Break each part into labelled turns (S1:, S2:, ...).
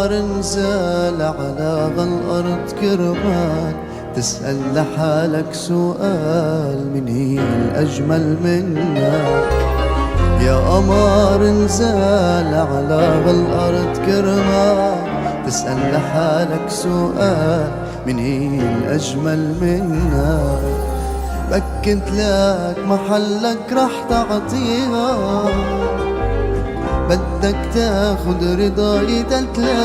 S1: قمر نزل على الأرض كرمال تسأل لحالك سؤال من هي الأجمل منا. يا قمر نزل على الأرض كرمال تسأل لحالك سؤال من هي الأجمل منا. بكت لك محلك رح تعطيها، بدك تاخد رضاي تلاقيها.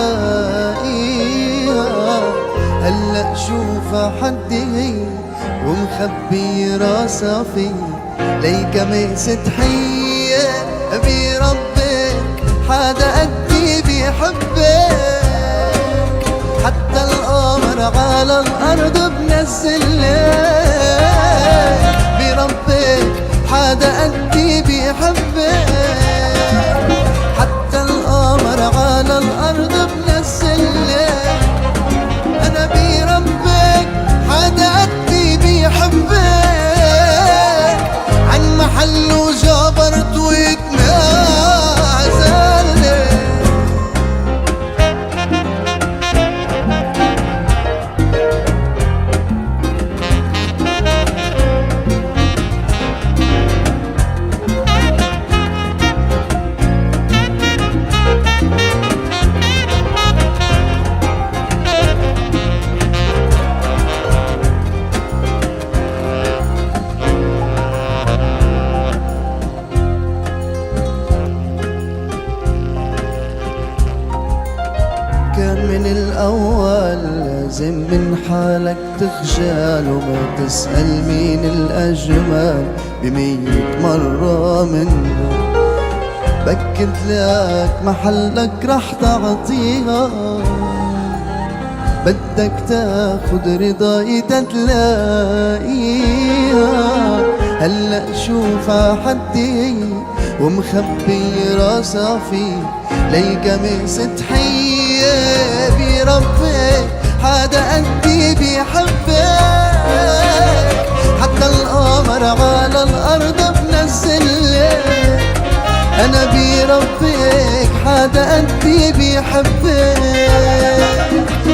S1: هلأ شوفها حدي هي ومخبي راسها في ليك ميس تحية بربك حدا قدي بيحبك. حتى القمر على الأرض بنزل لك بربك حدا قدي بيحبك. حتى القمر على الأرض بنزل لك أنا بربك حدا قدي بيحبك. عن محله جابرت ويتنازل لك. كان من الأول لازم من حالك تخجل وما تسأل مين الأجمل ب100 مرة منه. بكت لك محلك رح تعطيها، بدك تاخد رضاي تلاقيها. هلأ شوفها حدي ومخبي راسها فيه ليك ميس تحية بربك حدا قدي بيحبك. حتى القمر على الأرض بنزل لك أنا بربك حدا قدي بيحبك.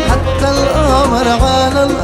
S1: حتى القمر على الأرض